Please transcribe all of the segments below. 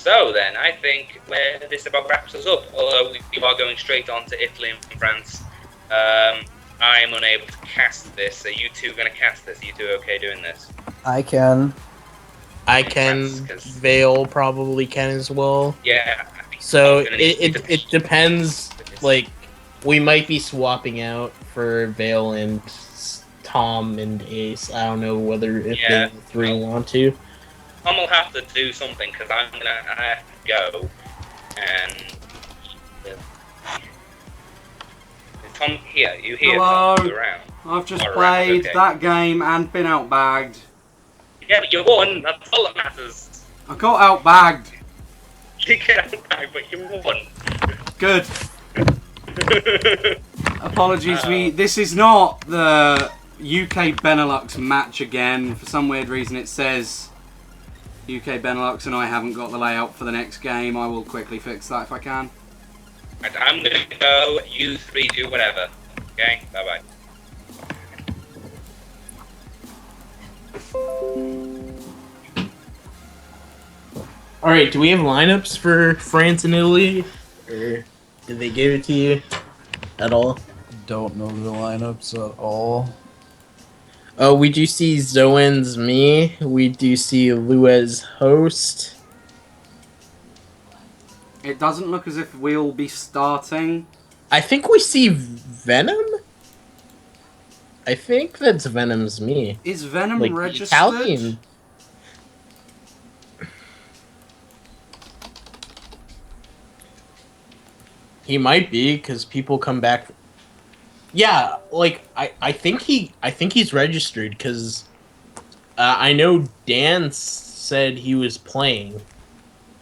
So then, I think where this about wraps us up. Although we are going straight on to Italy and France. I am unable to cast this. So you two going to cast this? Are you two okay doing this? I can. I can. Vale probably can as well. Yeah. So it depends. Like, we might be swapping out for Vale and Tom and Ace. I don't know whether if they three want to. Tom will have to do something because I have to go. And Tom here? You here? Hello. Tom, around? I've just played that game and been outbagged. Yeah, but you won. That's all that matters. I got outbagged. You get outbagged, but you won. Good. Apologies, this is not the UK Benelux match again. For some weird reason it says UK Benelux and I haven't got the layout for the next game. I will quickly fix that if I can. And I'm going to go, you three do whatever. Okay? Bye-bye. Alright, do we have lineups for France and Italy? Or did they give it to you at all? Don't know the lineups at all. Oh, we do see Zoen's me. We do see Luez host. It doesn't look as if we'll be starting. I think we see Venom? I think that's Venom's me. Is Venom like, registered? Italian. He might be, because people come back. Yeah, like I think he's registered because I know Dan said he was playing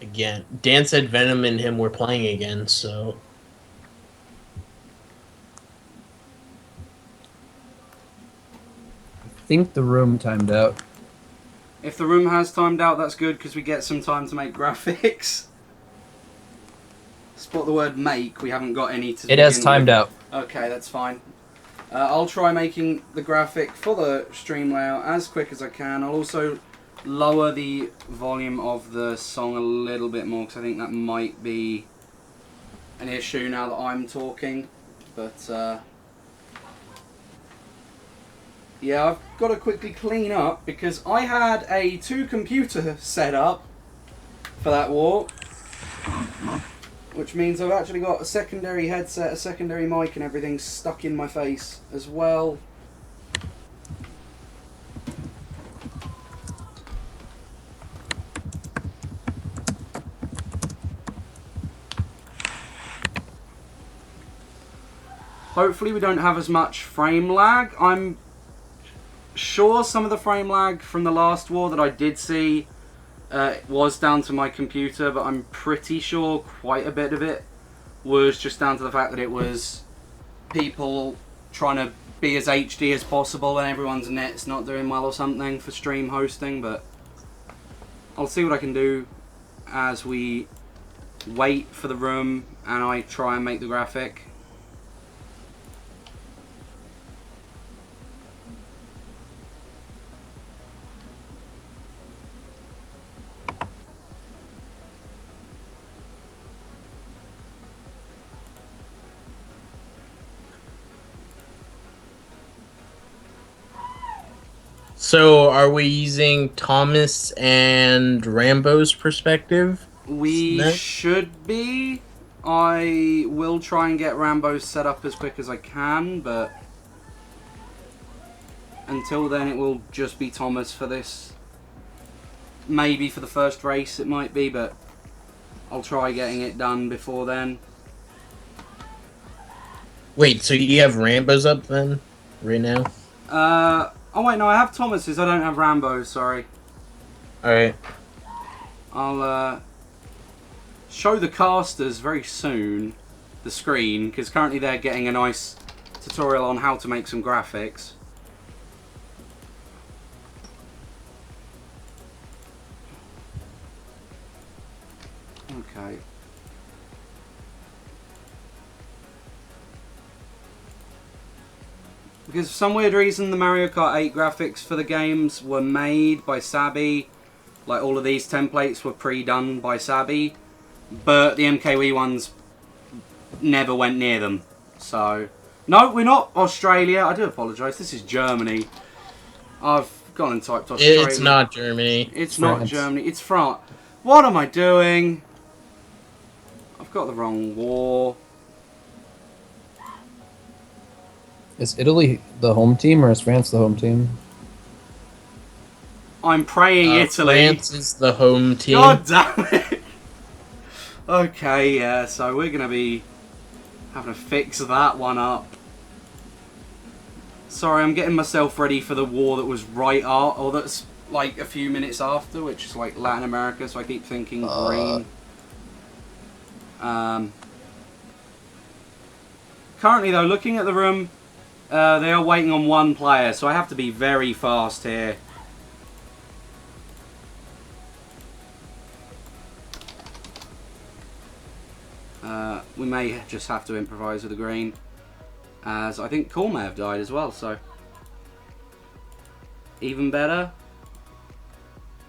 again. Dan said Venom and him were playing again, so. I think the room timed out. If the room has timed out, that's good because we get some time to make graphics. Spot the word make, we haven't got any to. It has timed out. Okay, that's fine. I'll try making the graphic for the stream layout as quick as I can. I'll also lower the volume of the song a little bit more because I think that might be an issue now that I'm talking. But yeah, I've got to quickly clean up because I had a 2-computer setup for that walk. Which means I've actually got a secondary headset, a secondary mic and everything stuck in my face as well. Hopefully we don't have as much frame lag. I'm sure some of the frame lag from the last war that I did see was down to my computer, but I'm pretty sure quite a bit of it was just down to the fact that it was people trying to be as HD as possible and everyone's net's not doing well or something for stream hosting, but I'll see what I can do as we wait for the room and I try and make the graphic. So, are we using Thomas and Rambo's perspective? We should be. I will try and get Rambo set up as quick as I can, but until then it will just be Thomas for this. Maybe for the first race it might be, but I'll try getting it done before then. Wait, so you have Rambo's up then? Right now? Oh wait, no, I have Thomas's, I don't have Rambo's, sorry. Alright. I'll show the casters very soon the screen, because currently they're getting a nice tutorial on how to make some graphics. Okay. Because for some weird reason the Mario Kart 8 graphics for the games were made by Sabi, Like all of these templates were pre-done by Sabi, but the MKWC ones never went near them. So, no, we're not Australia. I do apologise. This is Germany. I've gone and typed Australia. It's not Germany. It's France. not Germany. It's France. What am I doing? I've got the wrong war. Is Italy the home team or is France the home team? I'm praying Italy. France is the home team. God damn it. Okay, yeah, so we're going to be having to fix that one up. Sorry, I'm getting myself ready for the war that was or that's like a few minutes after, which is like Latin America, so I keep thinking green. Currently though, looking at the room, they are waiting on one player, so I have to be very fast here. We may just have to improvise with the green, as I think Cool may have died as well, so even better.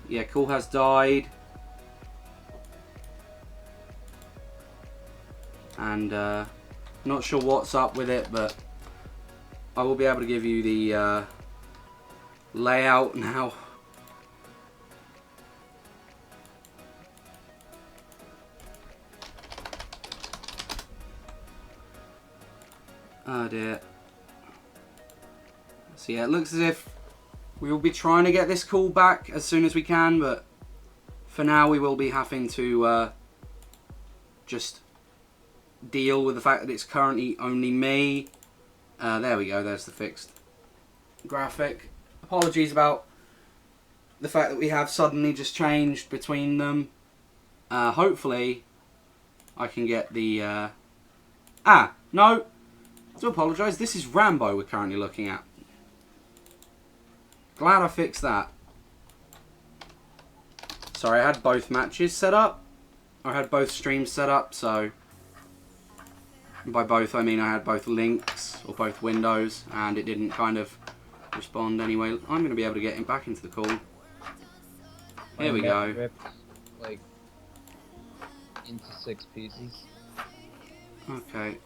Yeah, Cool has died, and not sure what's up with it, but I will be able to give you the layout now. Oh dear. So yeah, it looks as if we will be trying to get this call back as soon as we can, but for now we will be having to just deal with the fact that it's currently only me. There we go, there's the fixed graphic. Apologies about the fact that we have suddenly just changed between them. Hopefully I can get the... no! I do apologise, this is Rambo we're currently looking at. Glad I fixed that. Sorry, I had both matches set up. I had both streams set up, so... by both, I mean I had both links, or both windows, and it didn't kind of respond anyway. I'm going to be able to get him back into the call. Here we go. Ripped, like, into 6 pieces. Okay.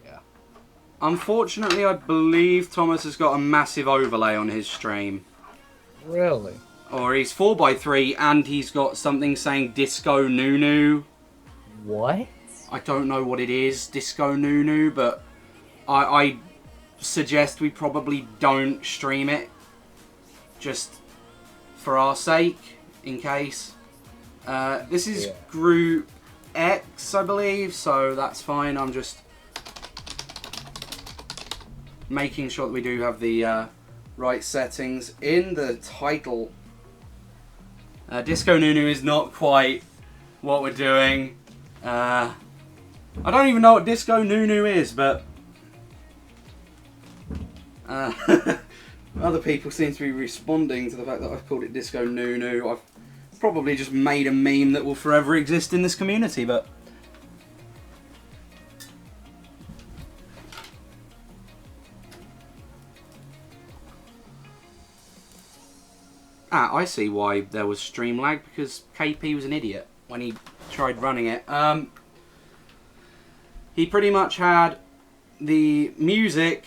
Yeah. Unfortunately, I believe Thomas has got a massive overlay on his stream. Really? Or he's 4x3 and he's got something saying Disco Nunu. What? I don't know what it is, Disco Nunu, but I suggest we probably don't stream it. Just for our sake, in case. This is Group X, I believe, so that's fine. I'm just making sure that we do have the right settings in the title. Disco Nunu is not quite what we're doing. I don't even know what Disco Nunu is, but other people seem to be responding to the fact that I've called it Disco Nunu. I've probably just made a meme that will forever exist in this community, but I see why there was stream lag, because KP was an idiot when he tried running it. He pretty much had the music,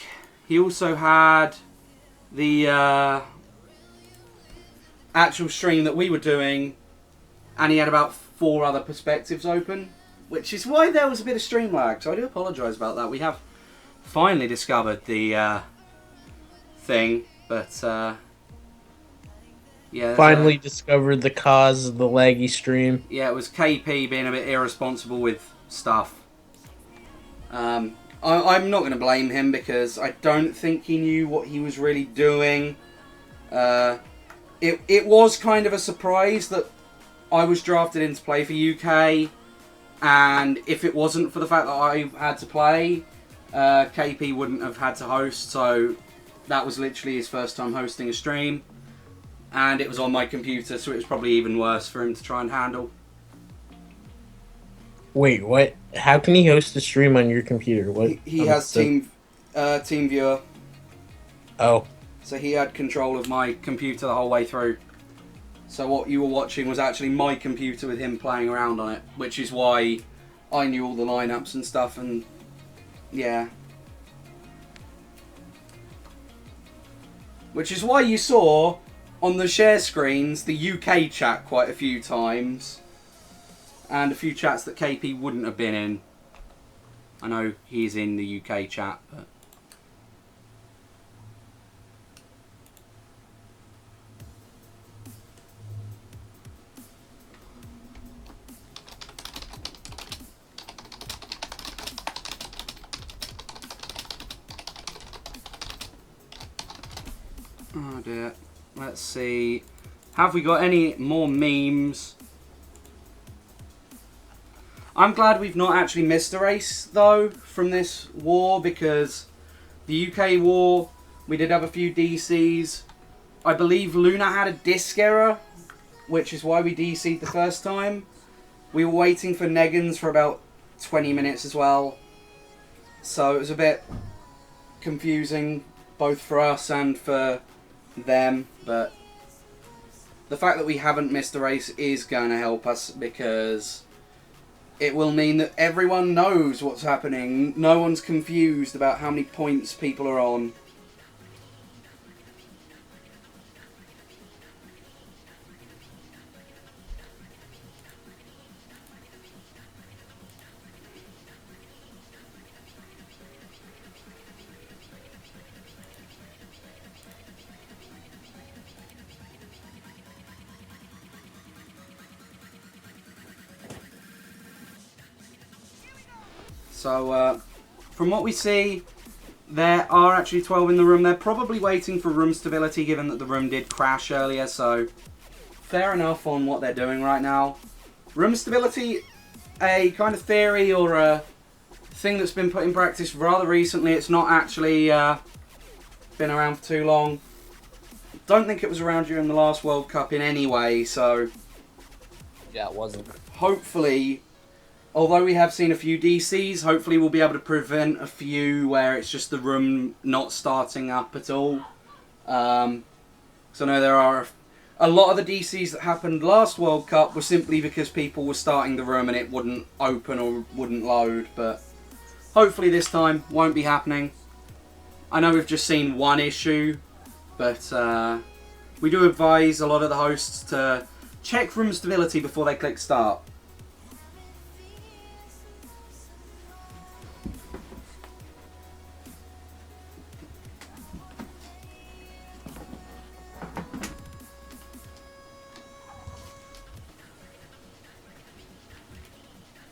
he also had the actual stream that we were doing, and he had about 4 other perspectives open, which is why there was a bit of stream lag, so I do apologise about that. We have finally discovered the thing, but yeah. Finally discovered the cause of the laggy stream. Yeah, it was KP being a bit irresponsible with stuff. I'm not going to blame him, because I don't think he knew what he was really doing. It was kind of a surprise that I was drafted in to play for UK, and if it wasn't for the fact that I had to play, KP wouldn't have had to host, so that was literally his first time hosting a stream, and it was on my computer, so it was probably even worse for him to try and handle. Wait, what? How can he host a stream on your computer? What? He has Team Viewer. Oh. So he had control of my computer the whole way through. So what you were watching was actually my computer with him playing around on it, which is why I knew all the lineups and stuff, and yeah. Which is why you saw on the share screens the UK chat quite a few times, and a few chats that KP wouldn't have been in. I know he's in the UK chat, but... Oh dear. Let's see. Have we got any more memes? I'm glad we've not actually missed a race, though, from this war, because the UK war, we did have a few DCs. I believe Luna had a disc error, which is why we DC'd the first time. We were waiting for Negans for about 20 minutes as well. So it was a bit confusing, both for us and for them, but the fact that we haven't missed a race is going to help us, because it will mean that everyone knows what's happening. No one's confused about how many points people are on. So, from what we see, there are actually 12 in the room. They're probably waiting for room stability, given that the room did crash earlier, so fair enough on what they're doing right now. Room stability, a kind of theory or a thing that's been put in practice rather recently. It's not actually been around for too long. Don't think it was around during the last World Cup in any way, so Yeah, it wasn't. hopefully, although we have seen a few DCs, hopefully we'll be able to prevent a few where it's just the room not starting up at all. So I know there are a lot of the DCs that happened last World Cup were simply because people were starting the room and it wouldn't open or wouldn't load, but hopefully this time won't be happening. I know we've just seen one issue, but we do advise a lot of the hosts to check room stability before they click start.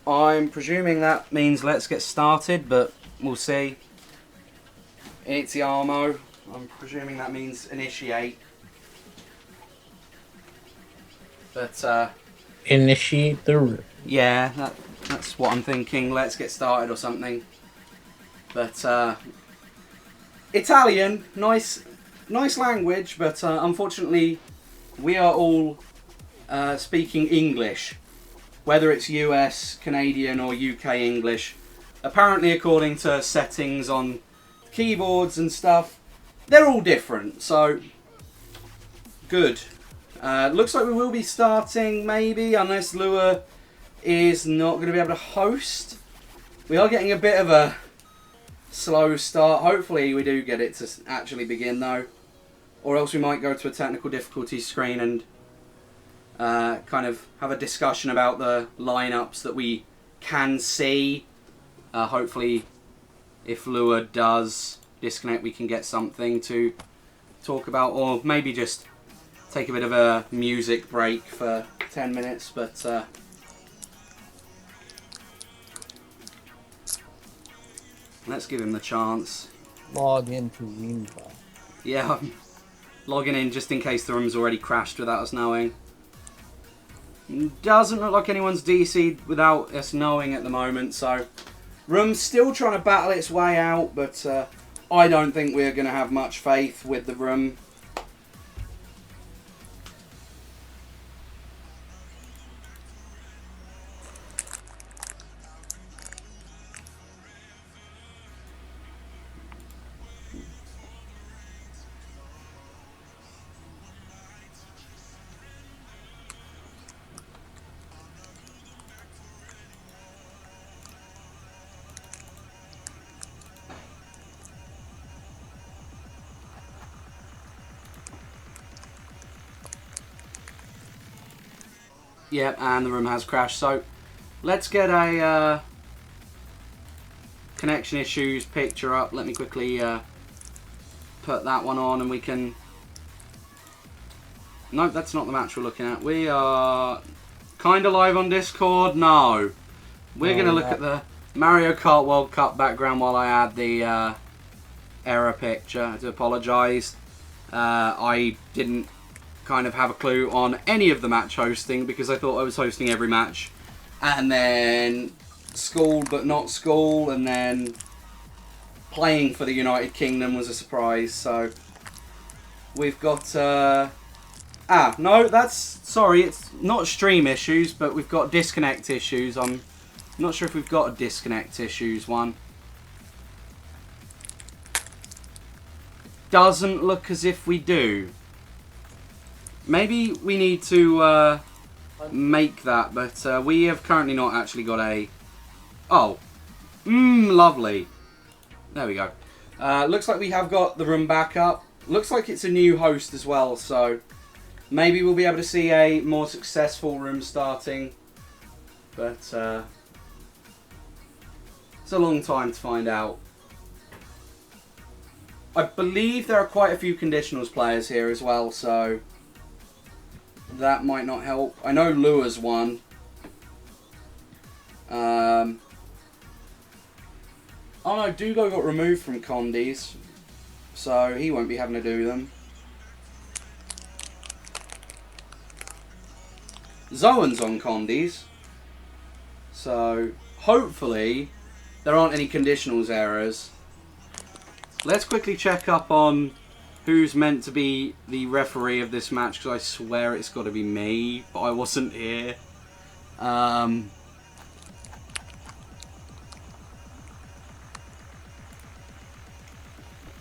I'm presuming that means let's get started, but we'll see. Iniziamo. I'm presuming that means initiate. But, Initiate the room. yeah, that's what I'm thinking. Let's get started or something. But, Italian, nice language, but unfortunately we are all speaking English. Whether it's US, Canadian or UK English. Apparently, according to settings on keyboards and stuff, they're all different, so good. Looks like we will be starting, maybe, unless Lua is not going to be able to host. We are getting a bit of a slow start. Hopefully we do get it to actually begin, though. Or else we might go to a technical difficulty screen and kind of have a discussion about the lineups that we can see. Hopefully, if Lua does disconnect, we can get something to talk about, or maybe just take a bit of a music break for 10 minutes. But let's give him the chance. Log into Wimpa. Yeah, I'm logging in just in case the room's already crashed without us knowing. Doesn't look like anyone's DC'd without us knowing at the moment, so room's still trying to battle its way out, but I don't think we're going to have much faith with the room. Yep, and the room has crashed. So let's get a connection issues picture up. Let me quickly put that one on and we can... Nope, that's not the match we're looking at. We are kind of live on Discord. No. We're going to look at the Mario Kart World Cup background while I add the error picture. I do apologise. I didn't kind of have a clue on any of the match hosting because I thought I was hosting every match. And then school but not school, and then playing for the United Kingdom was a surprise. So we've got... no, that's... Sorry, it's not stream issues, but we've got disconnect issues. I'm not sure if we've got a disconnect issues one. Doesn't look as if we do. Maybe we need to make that, but we have currently not actually got a... Oh. Lovely. There we go. Looks like we have got the room back up. Looks like it's a new host as well, so maybe we'll be able to see a more successful room starting. But it's a long time to find out. I believe there are quite a few conditionals players here as well, so that might not help. I know Lua's one. Oh no, Dugo got removed from Condies, so he won't be having to do them. Zoan's on Condies, so hopefully there aren't any conditionals errors. Let's quickly check up on who's meant to be the referee of this match, because I swear it's got to be me, but I wasn't here.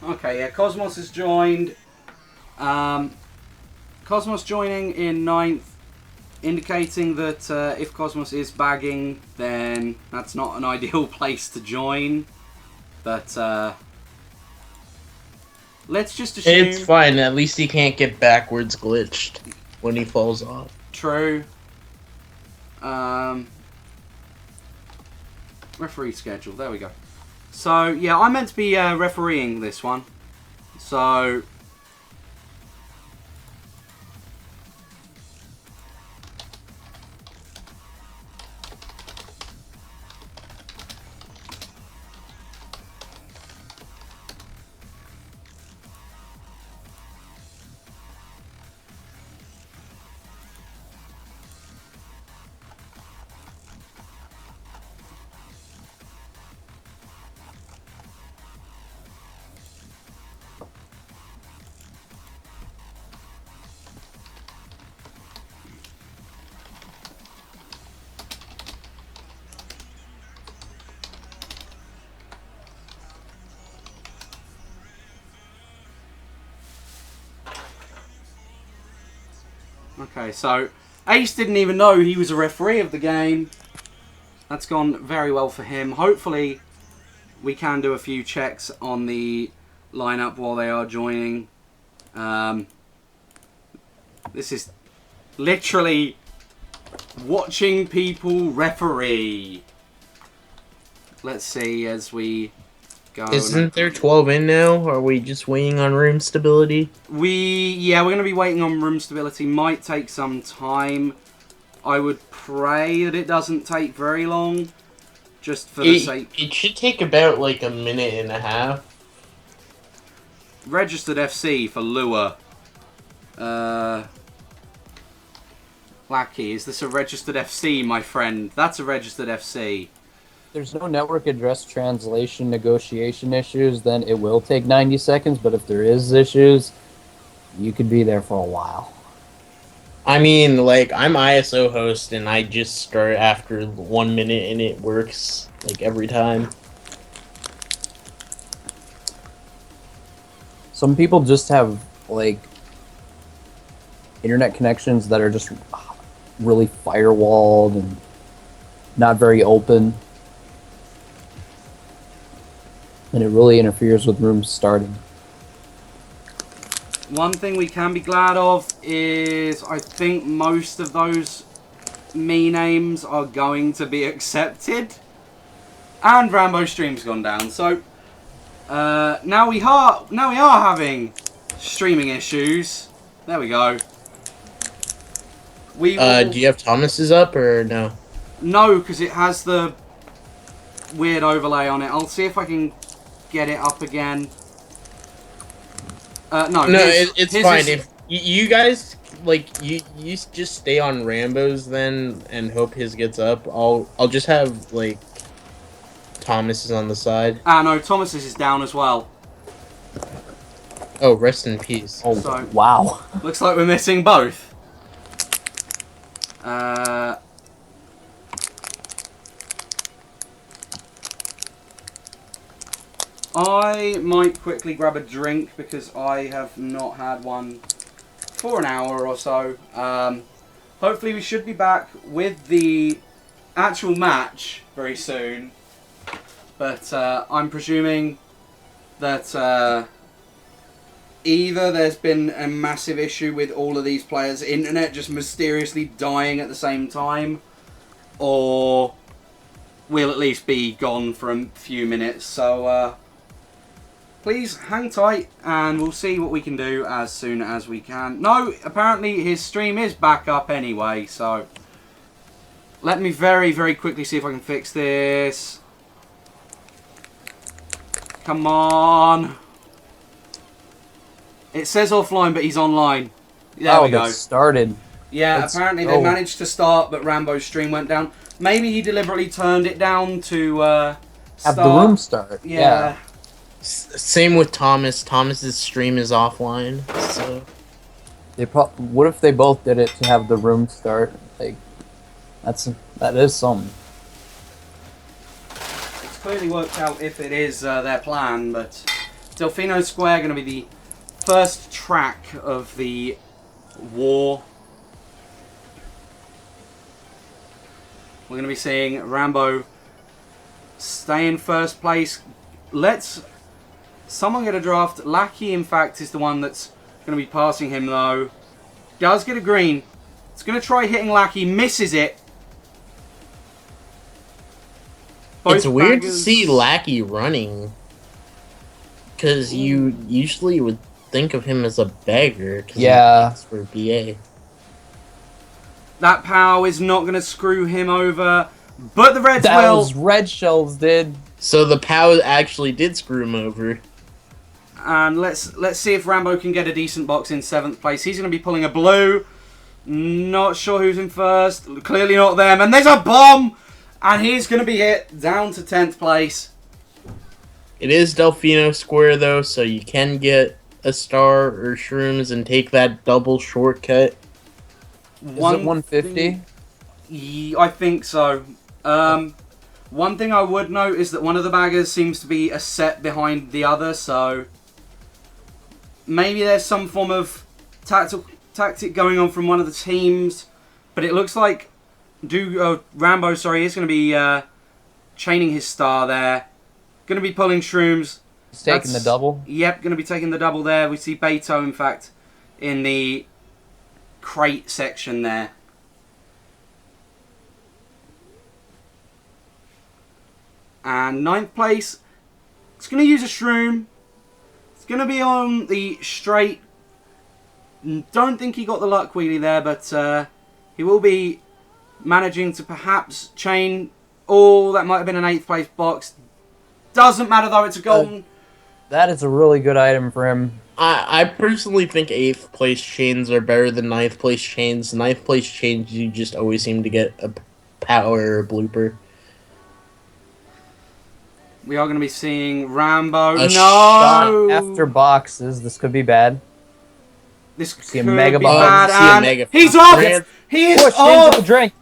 Okay, yeah, Cosmos has joined. Cosmos joining in 9th, indicating that if Cosmos is bagging, then that's not an ideal place to join. But let's just assume... It's fine, at least he can't get backwards glitched when he falls off. True. Referee schedule, there we go. So, yeah, I'm meant to be refereeing this one. So... Okay, so Ace didn't even know he was a referee of the game. That's gone very well for him. Hopefully, we can do a few checks on the lineup while they are joining. This is literally watching people referee. Let's see as we go. Isn't there 12 in now? Are we just waiting on room stability? Yeah, we're going to be waiting on room stability. Might take some time. I would pray that it doesn't take very long. Just for the sake... It should take about like a minute and a half. Registered FC for Lua. Lackey, is this a registered FC, my friend? That's a registered FC. There's no network address translation negotiation issues, then it will take 90 seconds, but if there is issues, you could be there for a while. I mean, like, I'm ISO host and I just start after 1 minute and it works, like, every time. Some people just have, like, internet connections that are just really firewalled and not very open. And it really interferes with rooms starting. One thing we can be glad of is I think most of those me names are going to be accepted. And Rambo's stream's gone down. So now we are having streaming issues. There we go. We will... Do you have Thomas's up or no? No, because it has the weird overlay on it. I'll see if I can get it up again. No, it's his fine. is... If you guys like, you just stay on Rambo's then and hope his gets up. I'll just have like Thomas's on the side. Ah, no, Thomas's is down as well. Oh, rest in peace. Oh, So- wow. Looks like we're missing both. I might quickly grab a drink because I have not had one for an hour or so. Hopefully we should be back with the actual match very soon. But I'm presuming that either there's been a massive issue with all of these players' internet just mysteriously dying at the same time, or we'll at least be gone for a few minutes. So please hang tight and we'll see what we can do as soon as we can. No, apparently his stream is back up anyway, so let me very, very quickly see if I can fix this. Come on. It says offline, but he's online. There we go. It started. Yeah, Let's apparently go. they managed to start, but Rambo's stream went down. Maybe he deliberately turned it down to Have start. the room start. Yeah. Same with Thomas. Thomas's stream is offline. So What if they both did it to have the room start? Like, that is something. It's clearly worked out if it is their plan, but Delfino Square going to be the first track of the war. We're going to be seeing Rambo stay in first place. Let's someone get a draft. Lackey, in fact, is the one that's going to be passing him, though. Does get a green. It's going to try hitting Lackey. Misses it. it's weird to baggers- see Lackey running, because you usually would think of him as a beggar. 'Cause Yeah. he's for BA. That POW is not going to screw him over, but the Reds That will. was Red Shells did. So the POW actually did screw him over. And let's see if Rambo can get a decent box in 7th place. He's going to be pulling a blue. Not sure who's in first. Clearly not them. And there's a bomb! And he's going to be hit down to 10th place. It is Delfino Square though, so you can get a star or shrooms and take that double shortcut. Is it 150? I think so. One thing I would note is that one of the baggers seems to be a set behind the other, so maybe there's some form of tactic going on from one of the teams, but it looks like Rambo is going to be chaining his star there. Going to be pulling shrooms. He's taking the double. Yep, going to be taking the double there. We see Beto, in fact, in the crate section there. And 9th place, it's going to use a shroom. It's going to be on the straight. Don't think he got the luck wheelie there, but he will be managing to perhaps chain. Oh, that might have been an 8th place box. Doesn't matter though, it's a golden. That is a really good item for him. I personally think 8th place chains are better than 9th place chains. 9th place chains, you just always seem to get a power or a blooper. We are going to be seeing Rambo. A Shot No! after boxes. This could be bad. This See a could mega be bomb. bad. See a And mega he's bomb. off! Ran- He is Push into off! the drink.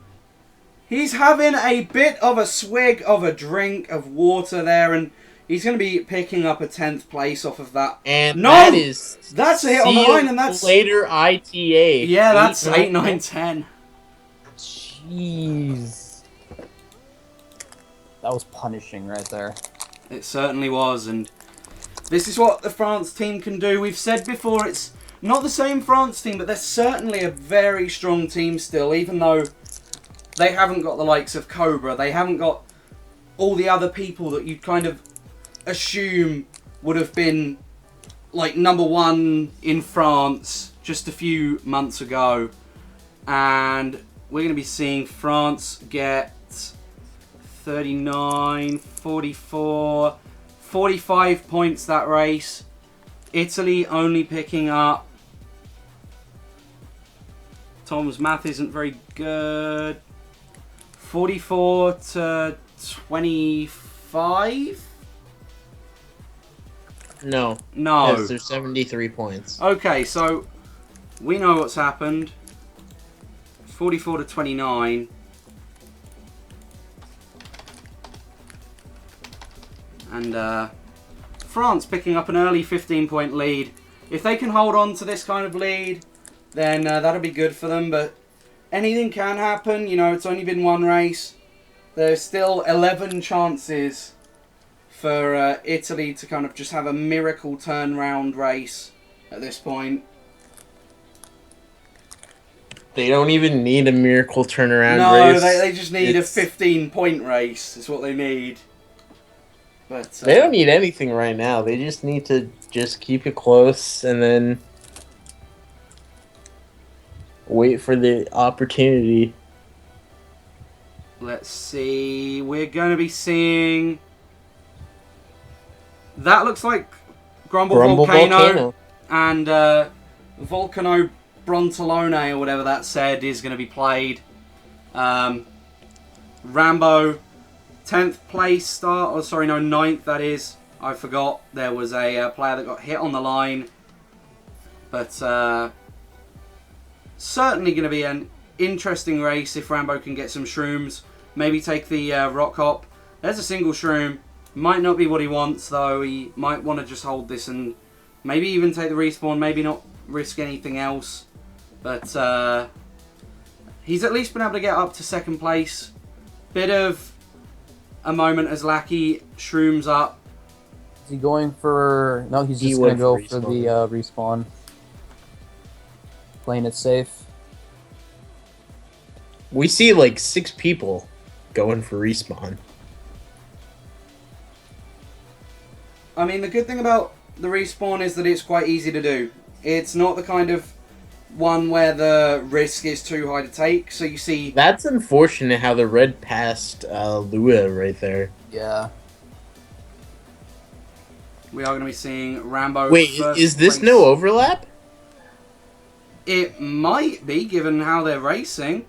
He's having a bit of a swig of a drink of water there, and he's going to be picking up a 10th place off of that. And No! that is That's a hit on the see you line, and that's... later ITA. Yeah, that's 8, 8, 9, 10. Jeez. That was punishing right there. It certainly was, and this is what the France team can do. We've said before, it's not the same France team, but they're certainly a very strong team still, even though they haven't got the likes of Cobra. They haven't got all the other people that you'd kind of assume would have been like number one in France just a few months ago. And we're going to be seeing France get 39, 44, 45 points that race. Italy only picking up. Tom's math isn't very good. 44 to 25? No. No. Yes, there's 73 points. Okay, so we know what's happened. 44 to 29. And France picking up an early 15-point lead. If they can hold on to this kind of lead, then that'll be good for them. But anything can happen. You know, it's only been one race. There's still 11 chances for Italy to kind of just have a miracle turnaround race at this point. They don't even need a miracle turnaround No, race. they just need a 15-point race. Is what they need. But They don't need anything right now. They just need to just keep it close and then wait for the opportunity. Let's see. We're going to be seeing... That looks like Grumble Volcano. And Volcano Brontolone, or whatever that said, is going to be played. Rambo, 10th place start. Oh, sorry, no, 9th, that is. I forgot. There was a player that got hit on the line. But certainly going to be an interesting race if Rambo can get some shrooms. Maybe take the rock hop. There's a single shroom. Might not be what he wants, though. He might want to just hold this and maybe even take the respawn. Maybe not risk anything else. But he's at least been able to get up to 2nd place. Bit of a moment as Lackey shrooms up. Is he going for... No, he's just going to go for the respawn. Playing it safe. We see like 6 people going for respawn. I mean, the good thing about the respawn is that it's quite easy to do. It's not the kind of one where the risk is too high to take. So you see... That's unfortunate how the red passed Lua right there. Yeah. We are going to be seeing Rambo... Wait, is this no overlap? It might be, given how they're racing.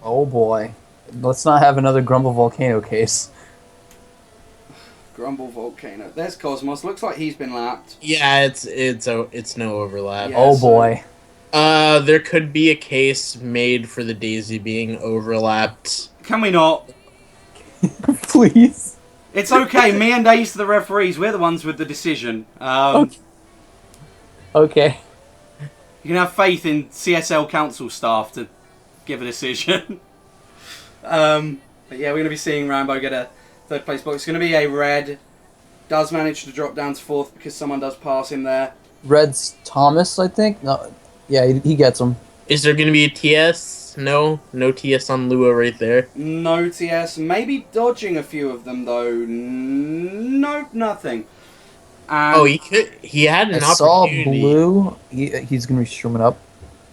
Oh boy. Let's not have another Grumble Volcano case. Grumble Volcano. There's Cosmos. Looks like he's been lapped. Yeah, it's no overlap. Yeah, oh boy. There could be a case made for the Daisy being overlapped. Can we not? Please. It's okay. Me and Ace are the referees. We're the ones with the decision. Okay. You can have faith in CSL council staff to give a decision. But yeah, we're going to be seeing Rambo get a 3rd place box. It's going to be a red. Does manage to drop down to 4th because someone does pass him there. Red's Thomas, I think? No. Yeah, he gets him. Is there going to be a TS? No TS on Lua right there. No TS. Maybe dodging a few of them though. Nope, nothing. And He had an I saw opportunity. blue. He's going to be streaming up.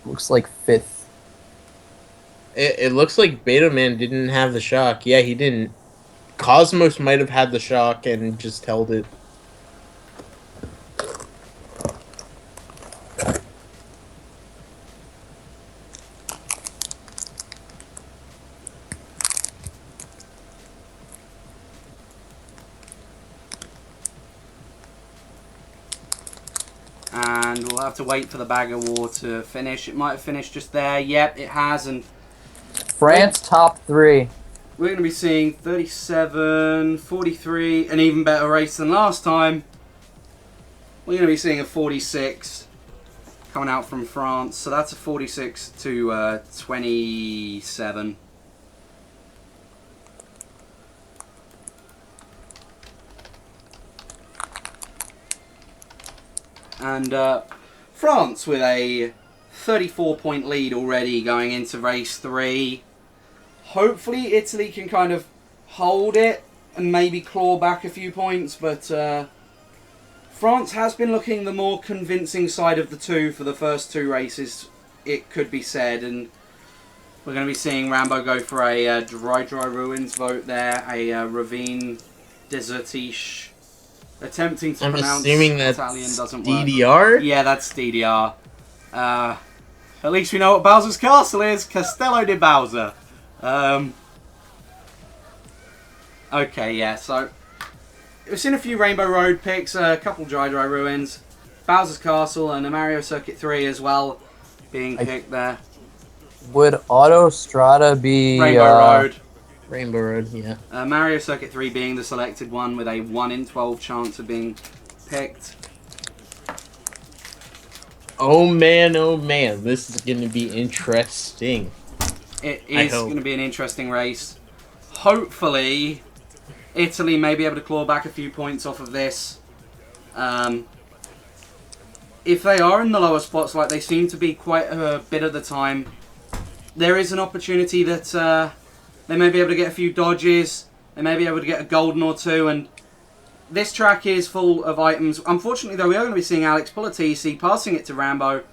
Looks like 5th. It looks like Beta Man didn't have the shock. Yeah, he didn't. Cosmos might have had the shock and just held it. And we'll have to wait for the bag of war to finish. It might have finished just there. Yep, it has. And France top 3. we're going to be seeing 37, 43, an even better race than last time. We're going to be seeing a 46 coming out from France. So that's a 46 to 27. And France with a 34-point lead already going into race 3. Hopefully Italy can kind of hold it and maybe claw back a few points, but France has been looking the more convincing side of the two for the first two races, it could be said, and we're going to be seeing Rambo go for a dry ruins vote there, a ravine desertiche, attempting to pronounce assuming that's Italian doesn't DDR? work. Yeah, that's DDR. At least we know what Bowser's Castle is, Castello di Bowser. Okay, yeah, so we've seen a few Rainbow Road picks, a couple Dry Ruins, Bowser's Castle, and a Mario Circuit 3 as well being picked there. Would Autostrada be Rainbow Road. Rainbow Road, yeah. Mario Circuit 3 being the selected one with a 1 in 12 chance of being picked. Oh man, this is going to be interesting. It is going to be an interesting race. Hopefully, Italy may be able to claw back a few points off of this. If they are in the lower spots, like they seem to be quite a bit of the time, there is an opportunity that they may be able to get a few dodges, they may be able to get a golden or two, and this track is full of items. Unfortunately, though, we are going to be seeing Alex pull a TC, passing it to Rambo.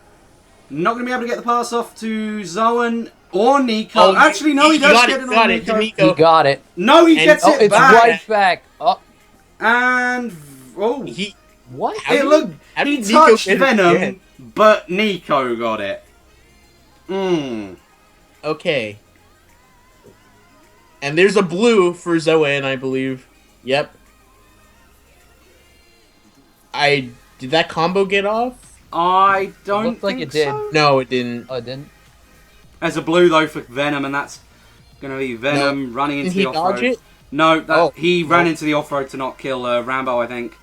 Not going to be able to get the pass off to Zoan or Nico. Oh, Actually, no, he does get it on Nico. He got it. No, he gets it It's back. right back. Oh, And what? It looked. He touched Venom, but Nico got it. Okay. And there's a blue for Zoan, I believe. Yep. Did that combo get off? I don't Looked like think it did. so. No, it didn't. Oh, it didn't. There's a blue though for Venom, and that's going to be Venom running into Did he the off-road. dodge it? No, he ran into the off-road to not kill Rambo, I think.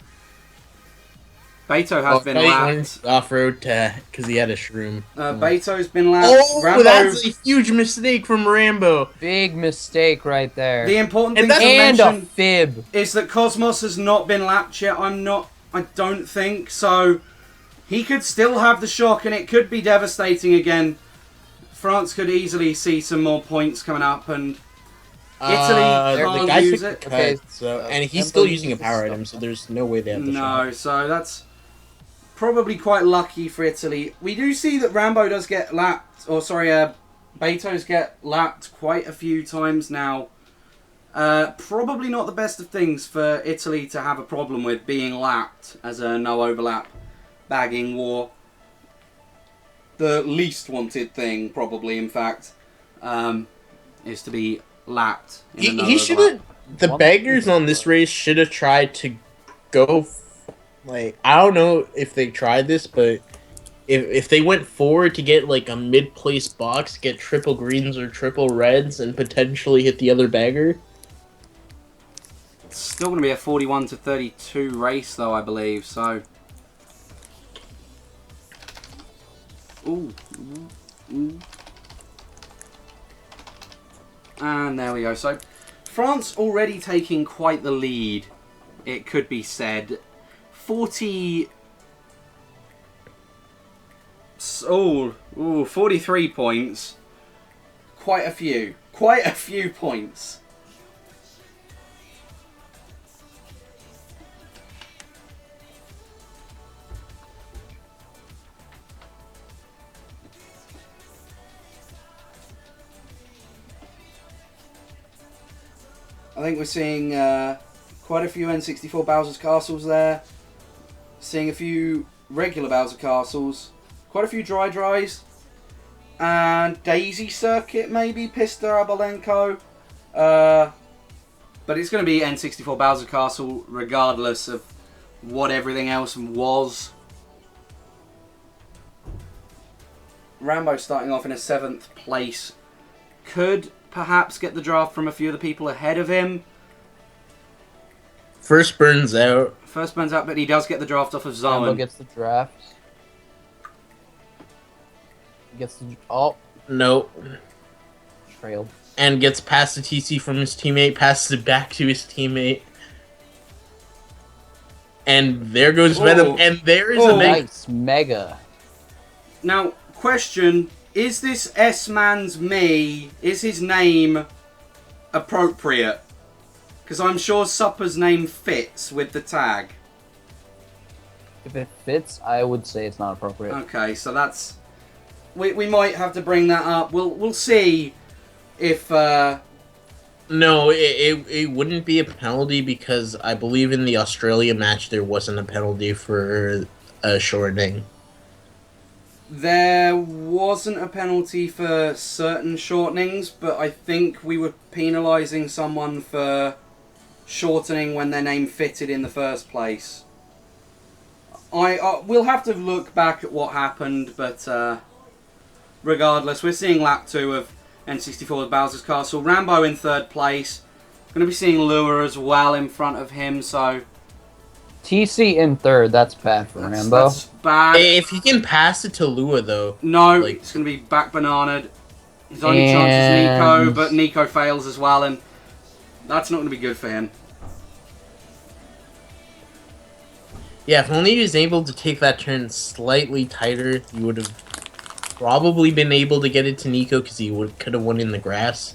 Beto has been lapped. Off-road because he had a shroom. Beto's been lapped. Oh, Rambo, that's a huge mistake from Rambo. Big mistake right there. the important thing And to and a mention fib. is that Cosmos has not been lapped yet. I don't think so. He could still have the shock, and it could be devastating again. France could easily see some more points coming up, and Italy the guy can't use took it. the cut, Okay, and he's Tempo still using a uses power stuff. item, so there's no way they have the shot. No, so that's probably quite lucky for Italy. We do see that Rambo does get lapped, Beto's get lapped quite a few times now. Probably not the best of things for Italy to have a problem with being lapped as a no overlap bagging war. The least wanted thing, probably, in fact, is to be lapped. He should have. The beggars on this race should have tried to go. I don't know if they tried this, but if they went forward to get like a mid-place box, get triple greens or triple reds, and potentially hit the other bagger. It's still going to be a 41-32 race, though, I believe. So, and there we go. So, France already taking quite the lead, it could be said. 43 points. Quite a few points. I think we're seeing quite a few N64 Bowser's Castles there. Seeing a few regular Bowser Castles. Quite a few dries. And Daisy Circuit maybe, Pista Abolenko. But it's going to be N64 Bowser Castle regardless of what everything else was. Rambo starting off in a 7th place. Could perhaps get the draft from a few of the people ahead of him. First burns out. But he does get the draft off of Rambo Zoan. gets the draft. No. Trailed. And gets past the TC from his teammate, passes it back to his teammate. And there goes Venom, and there is a Nice mega. Now, question, is this S-Man's me, is his name appropriate? Because I'm sure Supper's name fits with the tag. If it fits, I would say it's not appropriate. Okay, so that's... We might have to bring that up. We'll see if... No, it wouldn't be a penalty because I believe in the Australia match there wasn't a penalty for shortening. There wasn't a penalty for certain shortenings, but I think we were penalising someone for shortening when their name fitted in the first place. We'll have to look back at what happened, but regardless, we're seeing lap 2 of N64's Bowser's Castle. Rambo in 3rd place. Going to be seeing Lua as well in front of him, so... TC in 3rd, that's bad for Rambo. That's bad. If he can pass it to Lua, though... No, like... it's going to be back bananaed. His only chance is Nico, but Nico fails as well, and that's not going to be good for him. Yeah, if only he was able to take that turn slightly tighter, he would have probably been able to get it to Nico because he could have won in the grass.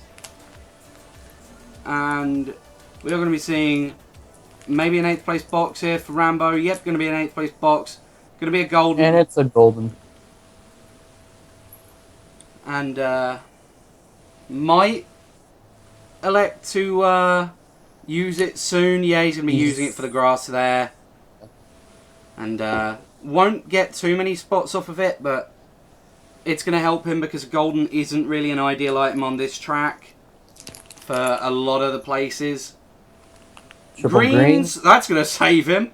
And we are going to be seeing maybe an 8th place box here for Rambo. Yep, going to be an 8th place box. Going to be a golden. And it's a golden. And might elect to use it soon. Yeah, he's going to be using it for the grass there. And won't get too many spots off of it, but it's going to help him because golden isn't really an ideal item on this track for a lot of the places. Triple Greens, that's going to save him.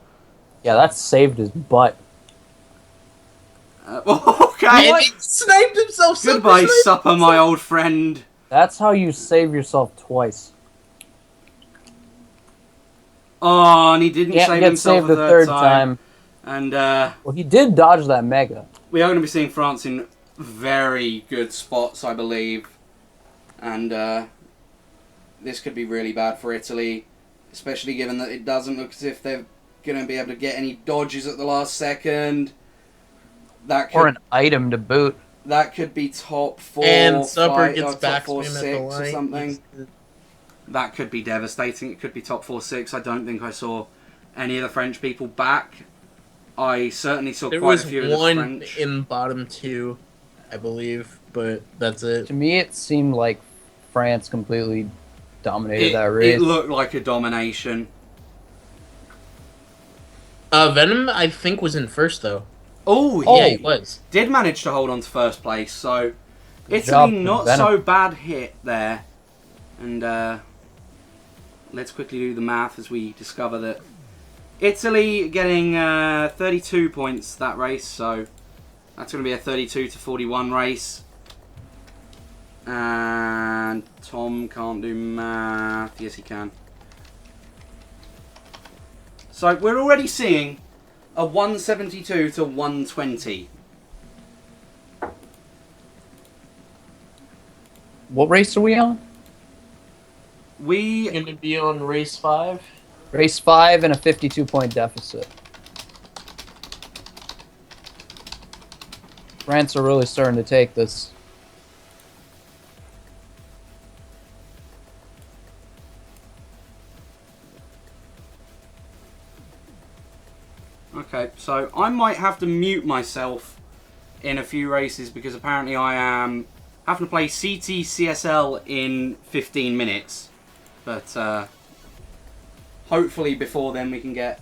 Yeah, that saved his butt. Okay. And he sniped himself. Goodbye, Supper, my old friend. That's how you save yourself twice. Oh, and he didn't Can't save get himself saved a the third third time. And Well, he did dodge that mega. we are going to be seeing France in very good spots, I believe. And this could be really bad for Italy, especially given that it doesn't look as if they're going to be able to get any dodges at the last second. That could, Or an item to boot. that could be top 4, And Supper gets top back 4, to him 6 at the or line. something. That could be devastating. It could be top 4, 6. I don't think I saw any of the French people back. I certainly saw There quite was a few of the one French. in bottom 2, I believe, but that's it. To me, it seemed like France completely dominated that race. It looked like a domination. Venom, I think, was in first, though. Oh, Yeah, he he was. did manage to hold on to first place, so Good job Italy for not Venom. so bad hit there. And let's quickly do the math as we discover that Italy getting 32 points that race, so that's going to be a 32 to 41 race. And Tom can't do math. Yes, he can. So we're already seeing a 172 to 120. What race are we on? We Going to be on race 5. Race 5 and a 52-point deficit. France are really starting to take this. Okay, so I might have to mute myself in a few races because apparently I am having to play CTCSL in 15 minutes. But hopefully before then we can get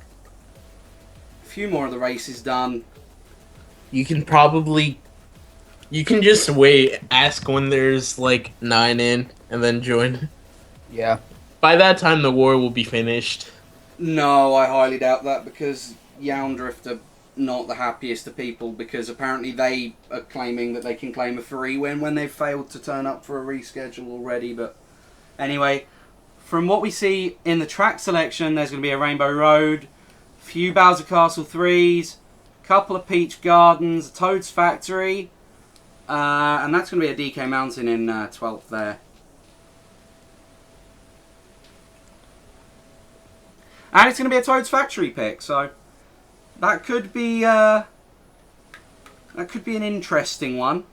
a few more of the races done. You can probably... You can just wait, ask when there's, like, 9 in, and then join. Yeah. By that time, the war will be finished. No, I highly doubt that because Yowndrift are not the happiest of people because apparently they are claiming that they can claim a free win when they've failed to turn up for a reschedule already. But anyway, from what we see in the track selection, there's going to be a Rainbow Road, a few Bowser Castle 3s, a couple of Peach Gardens, a Toad's Factory, and that's going to be a DK Mountain in 12th there. And it's going to be a Toad's Factory pick, so that could be an interesting one.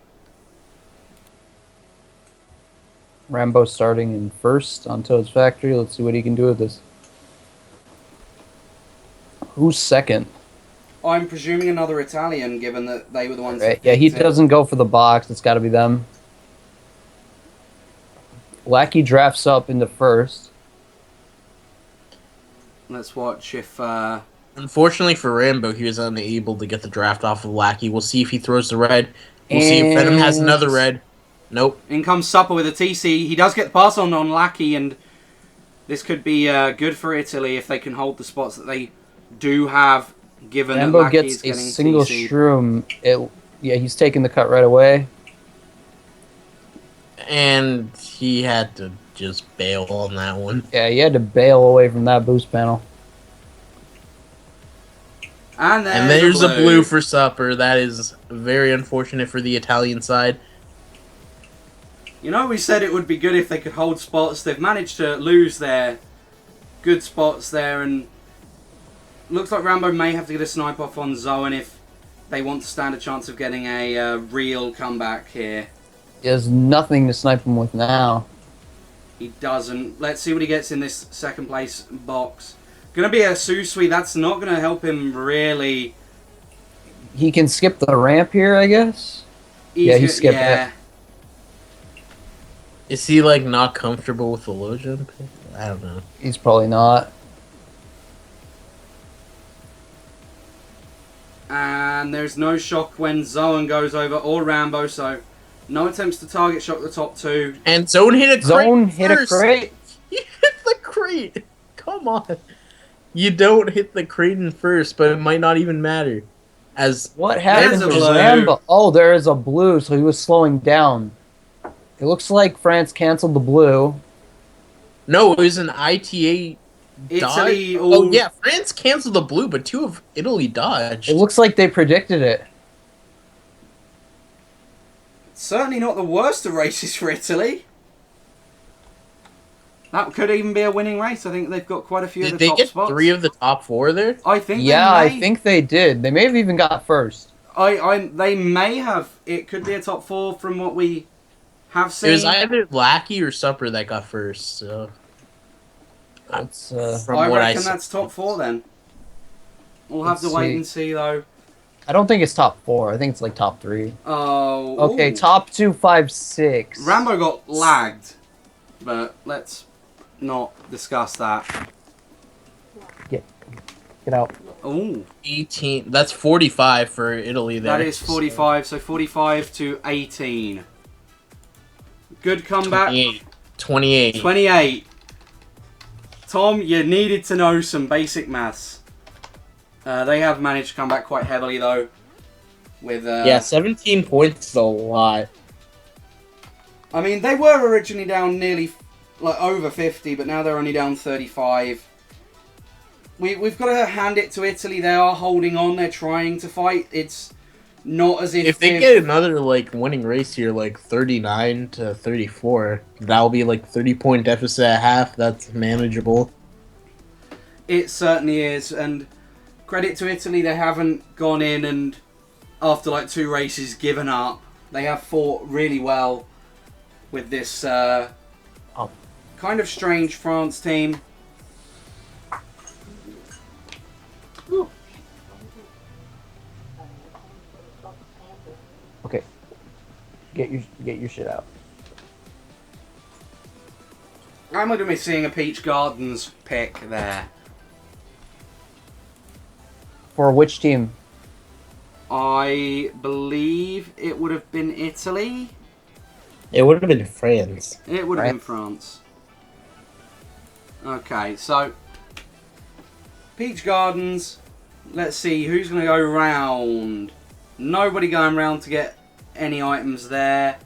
Rambo starting in first on Toad's Factory. Let's see what he can do with this. Who's second? I'm presuming another Italian, given that they were the ones. Right. That Yeah, he picked it. doesn't go for the box. It's got to be them. Lackey drafts up into first. Let's watch if. Unfortunately for Rambo, he was unable to get the draft off of Lackey. We'll see if he throws the red. We'll see if Venom has another red. Nope. In comes Supper with a TC. He does get the pass on Lackey, and this could be good for Italy if they can hold the spots that they do have. Given Rambo that Lackey gets is a getting single TC'd. shroom. Yeah, he's taking the cut right away. And he had to just bail on that one. Yeah, he had to bail away from that boost panel. And There's a blue for Supper. That is very unfortunate for the Italian side. You know, we said it would be good if they could hold spots. They've managed to lose their good spots there, and looks like Rambo may have to get a snipe off on Zoan if they want to stand a chance of getting a real comeback here. He has nothing to snipe him with now. He doesn't. Let's see what he gets in this second place box. Gonna be a Susui. That's not gonna help him really. He can skip the ramp here, I guess. Yeah, he skipped it. Is he like not comfortable with the low jump? I don't know. He's probably not. And there's no shock when Zoan goes over or Rambo, so no attempts to target shock the top two. And Zone hit a crate. Zone hit a first. crate. He hit the crate. Come on. You don't hit the crate in first, but it might not even matter. As What happened There's to a blue. Rambo? Oh, there is a blue, so he was slowing down. It looks like France canceled the blue. no, it was an ITA Italy. dodge. Oh yeah, France canceled the blue, but two of Italy dodged. It looks like they predicted it. Certainly not the worst of races for Italy. That could even be a winning race. I think they've got quite a few of Did the they top get spots. 3 of the top 4 there? I think. Yeah, they I may. think they did. They may have even got first. They may have. It could be a top 4 from what we have seen. It was either Lackey or Supper that got first. So It's from I what reckon saw. that's top 4 then. We'll have Let's to wait see. and see though. I don't think it's top 4. I think it's like top 3. Oh. Okay, ooh. top 2, 5, 6. Rambo got lagged, but let's not discuss that. Get out. Ooh, 18. That's 45 for Italy there. that is 45. So 45 to 18. Good comeback. 28. 28. 28. Tom, you needed to know some basic maths. They have managed to come back quite heavily though. With Yeah, 17 points is a lot. I mean, they were originally down nearly like over 50, but now they're only down 35. We've got to hand it to Italy. They are holding on. They're trying to fight. It's not as If they get another like winning race here, like 39 to 34, that'll be like 30-point deficit at half. That's manageable. It certainly is, and credit to Italy, they haven't gone in and after like 2 races given up. They have fought really well with this kind of strange France team. Okay. Get your shit out. I'm going to be seeing a Peach Gardens pick there. For which team? I believe it would have been Italy. It would have been France. It would have been France. Okay, so Peach Gardens. Let's see who's going to go round. Nobody going round to get any items there.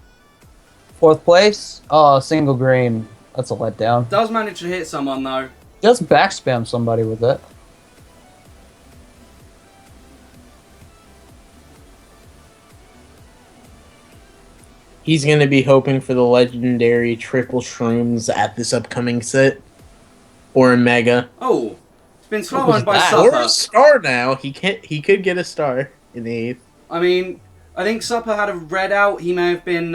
4th place? Oh, single green. That's a letdown. Does manage to hit someone though. Just backspam somebody with it. He's going to be hoping for the legendary triple shrooms at this upcoming set. Or a mega. Oh, it's been slow was on by that? Or Supper. a star now. He could get a star in the 8th. I mean, I think Supper had a red out. He may have been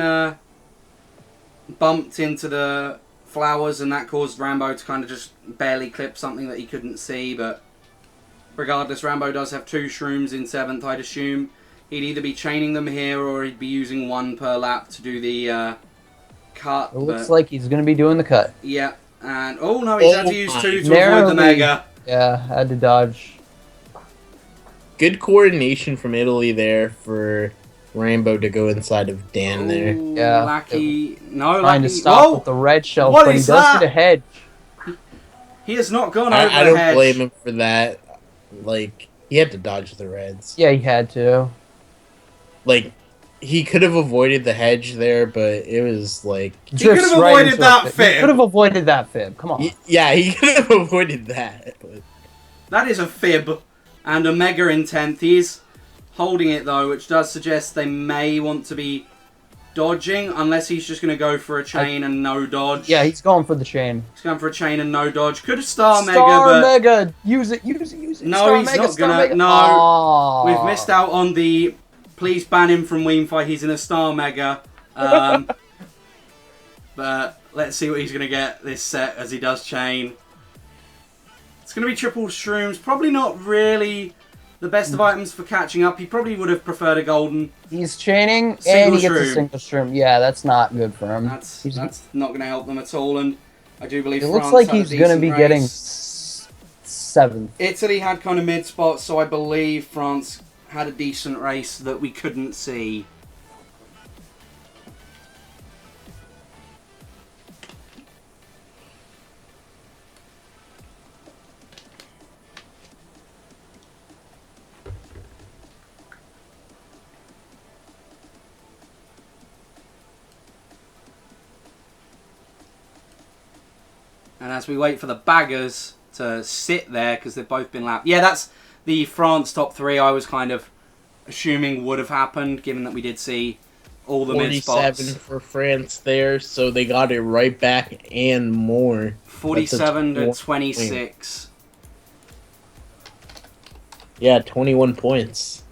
bumped into the flowers, and that caused Rambo to kind of just barely clip something that he couldn't see. But regardless, Rambo does have 2 shrooms in 7th. I'd assume he'd either be chaining them here or he'd be using 1 per lap to do the cut. It looks like he's going to be doing the cut. Yeah, and oh no, he's had to use 2 to Narrowly, avoid the mega. Yeah, had to dodge. Good coordination from Italy there for Rambo to go inside of Dan there. Ooh, Yeah. Lucky. No, Trying Lucky. to stop Whoa! with the red shell, What but he is does that? get a hedge. He has not gone over I the don't hedge. blame him for that. Like, he had to dodge the reds. Yeah, he had to. Like, he could have avoided the hedge there, but it was like... He could have avoided that fib. He could have avoided that fib. Come on. Yeah, he could have avoided that. But... That is a fib and a mega in 10th. He's holding it though, which does suggest they may want to be dodging, unless he's just going to go for a chain and no dodge. Yeah, he's going for the chain. He's going for a chain and no dodge. Could have star mega, Star but mega. Use it. Use it. Use it. No, Star he's mega, not Star gonna- Mega. no. Aw. we've missed out on the please ban him from Weemfight. He's in a star mega. But let's see what he's going to get this set as he does chain. It's going to be triple shrooms. Probably not really the best of items for catching up. He probably would have preferred a golden. He's chaining Single and he gets shroom. a single shroom. Yeah, that's not good for him. That's not going to help them at all. And I do believe It France looks like had a he's going to decent be race. getting 7th. Italy had kind of mid spots, so I believe France had a decent race that we couldn't see. And as we wait for the baggers to sit there, because they've both been lapped. Yeah, that's the France top 3 I was kind of assuming would have happened, given that we did see all the mid 47 spots. for France there, so they got it right back and more. 47 to That's a 26. Yeah, 21 points.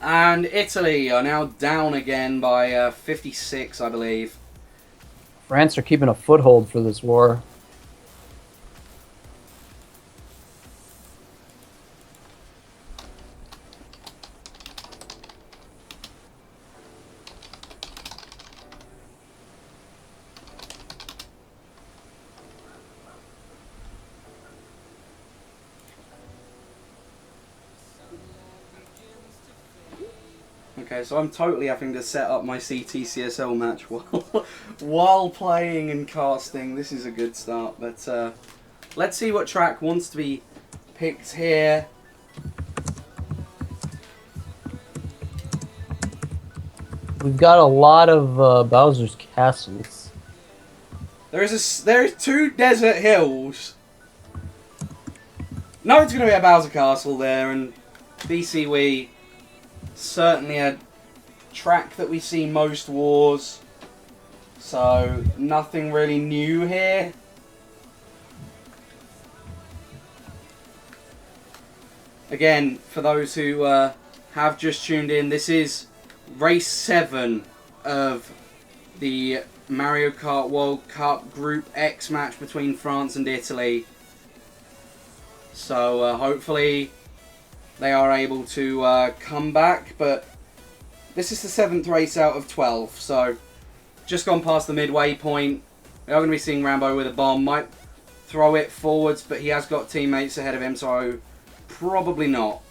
And Italy are now down again by 56, I believe. France are keeping a foothold for this war. Okay, so I'm totally having to set up my CTCSL match while playing and casting. This is a good start, but let's see what track wants to be picked here. We've got a lot of Bowser's castles. There's 2 desert hills. No, it's going to be a Bowser Castle there, and BC Wii certainly a track that we see most wars, so nothing really new here. Again, for those who have just tuned in, this is race 7 of the Mario Kart World Cup Group X match between France and Italy. So hopefully they are able to come back, but this is the 7th race out of 12, so just gone past the midway point. We are going to be seeing Rambo with a bomb. Might throw it forwards, but he has got teammates ahead of him, so probably not.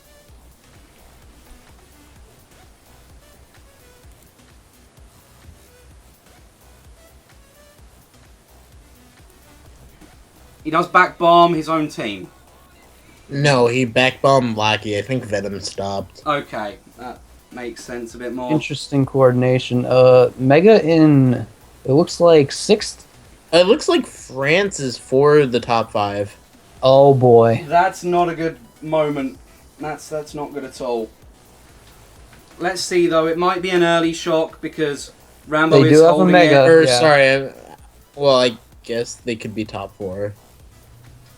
He does back bomb his own team. No, he backbombed Lucky. I think Venom stopped. Okay, that makes sense a bit more. Interesting coordination. Mega in, it looks like 6th. It looks like France is for the top 5. Oh boy. That's not a good moment. That's not good at all. Let's see though. It might be an early shock because Rambo They is do have a holding mega. it. Or, Yeah. sorry, well, I guess they could be top 4.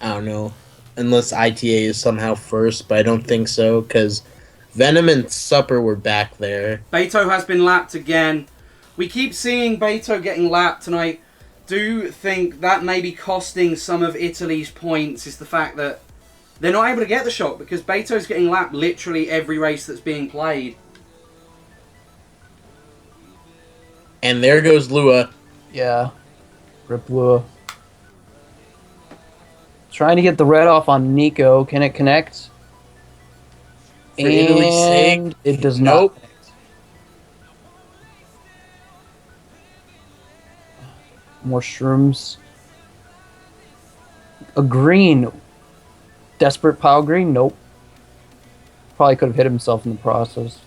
I don't know. Unless ITA is somehow first, but I don't think so, because Venom and Supper were back there. Beto has been lapped again. We keep seeing Beto getting lapped, and I do think that may be costing some of Italy's points, is the fact that they're not able to get the shot because Beto's getting lapped literally every race that's being played. And there goes Lua. Yeah. Rip Lua. Trying to get the red off on Nico. Can it connect? For Italy's sake, And it does nope. not connect. More shrooms. A green. Desperate pile green? Nope. Probably could have hit himself in the process.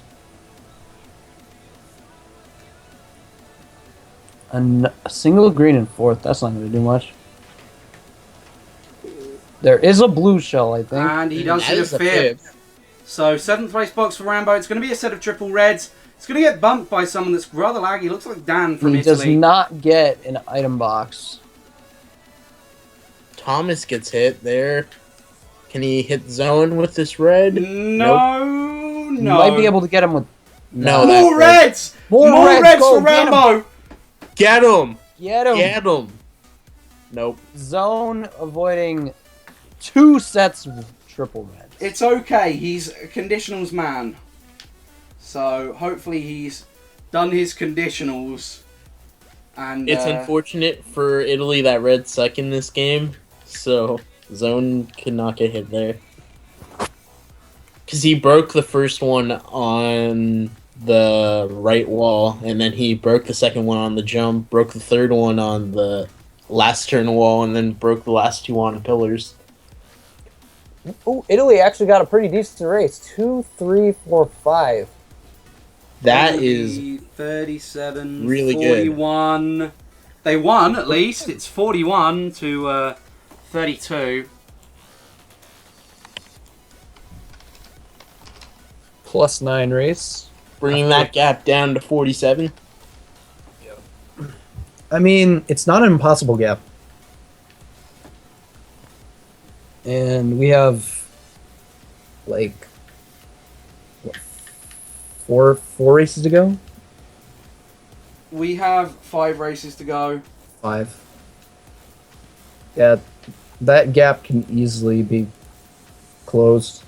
A single green in fourth. That's not going to do much. There is a blue shell, I think. And he does hit a fifth. So, 7th place box for Rambo. It's going to be a set of triple reds. It's going to get bumped by someone that's rather laggy. Looks like Dan from He Italy. does not get an item box. Thomas gets hit there. Can he hit zone with this red? No, You no. might be able to get him with... No, More reds! More reds Go, for get him. Rambo! Get him! Get him! Get him! Nope. Zone avoiding 2 sets of triple reds. It's okay. He's a conditionals man. So, hopefully he's done his conditionals. And It's unfortunate for Italy that red suck in this game, so zone could not get hit there. Because he broke the first one on the right wall, and then he broke the second one on the jump, broke the third one on the last turn wall, and then broke the last 2 on the pillars. Oh, Italy actually got a pretty decent race. 2, 3, 4, 5. That is 37, really good. 41. They won, at least. It's 41 to 32. +9 race. bringing that gap down to 47. I mean, it's not an impossible gap. And we have, like, what, four races to go? We have 5 races to go. 5. Yeah, that gap can easily be closed.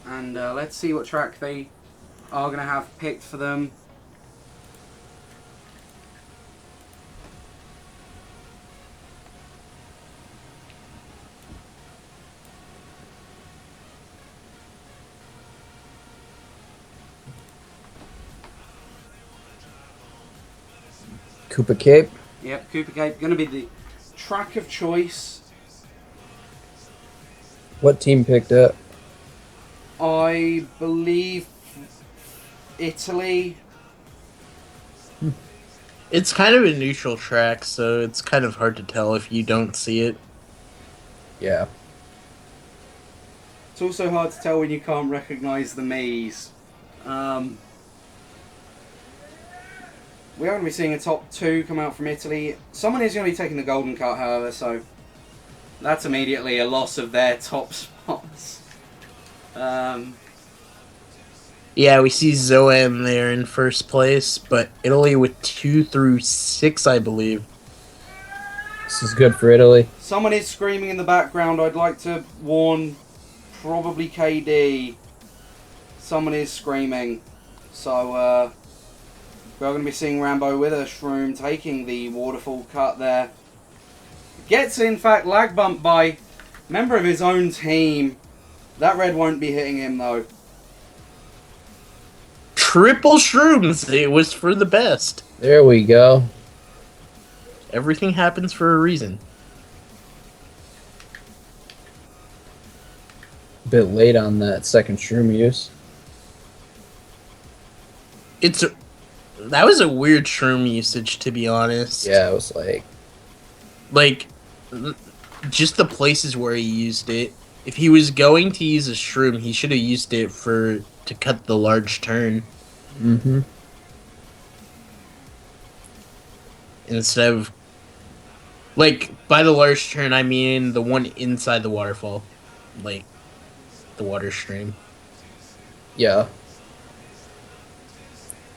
And let's see what track they are going to have picked for them. Koopa Cape. Yep, Cooper Cape going to be the track of choice. What team picked it? I believe Italy. It's kind of a neutral track, so it's kind of hard to tell if you don't see it. Yeah. It's also hard to tell when you can't recognise the Miis. We are going to be seeing a top 2 come out from Italy. Someone is going to be taking the golden cut, however, so that's immediately a loss of their top spots. Yeah, we see Zoem there in first place, but Italy with 2 through 6, I believe. This is good for Italy. Someone is screaming in the background. I'd like to warn probably KD. Someone is screaming. So, we're going to be seeing Rambo with a shroom taking the waterfall cut there. Gets, in fact, lag bumped by a member of his own team. That red won't be hitting him, though. Triple shrooms! It was for the best. There we go. Everything happens for a reason. A bit late on that second shroom use. It's That was a weird shroom usage, to be honest. Yeah, it was like Like, just the places where he used it. If he was going to use a shroom, he should have used it to cut the large turn mm-hmm. instead of, like, by the large turn I mean the one inside the waterfall, like the water stream. Yeah.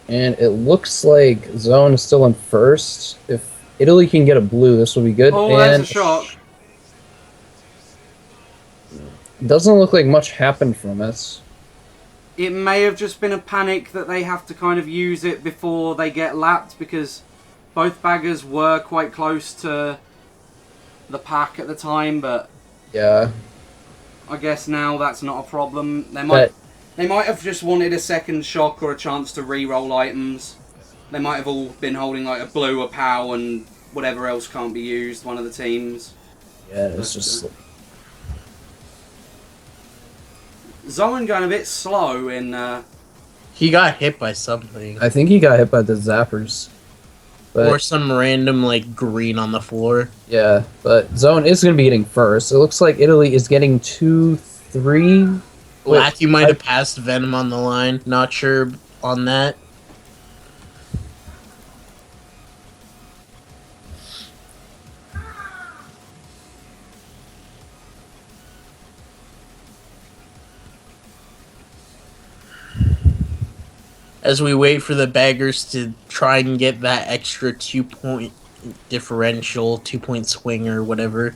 And it looks like Zone is still in first. If Italy can get a blue, this will be good. Oh, and there's a shock. Doesn't look like much happened from this. It may have just been a panic that they have to kind of use it before they get lapped, because both baggers were quite close to the pack at the time, but Yeah. I guess now that's not a problem. They might have just wanted a second shock or a chance to re-roll items. They might have all been holding like a blue, a POW, and whatever else can't be used, one of the teams. Yeah, it's just... Zoan going a bit slow in... He got hit by something. I think he got hit by the zappers. But, Or some random, like, green on the floor. yeah, but Zone is going to be getting first. It looks like Italy is getting 2, 3... Matthew might have passed Venom on the line. Not sure on that. As we wait for the baggers to try and get that extra 2-point differential, 2-point swing or whatever.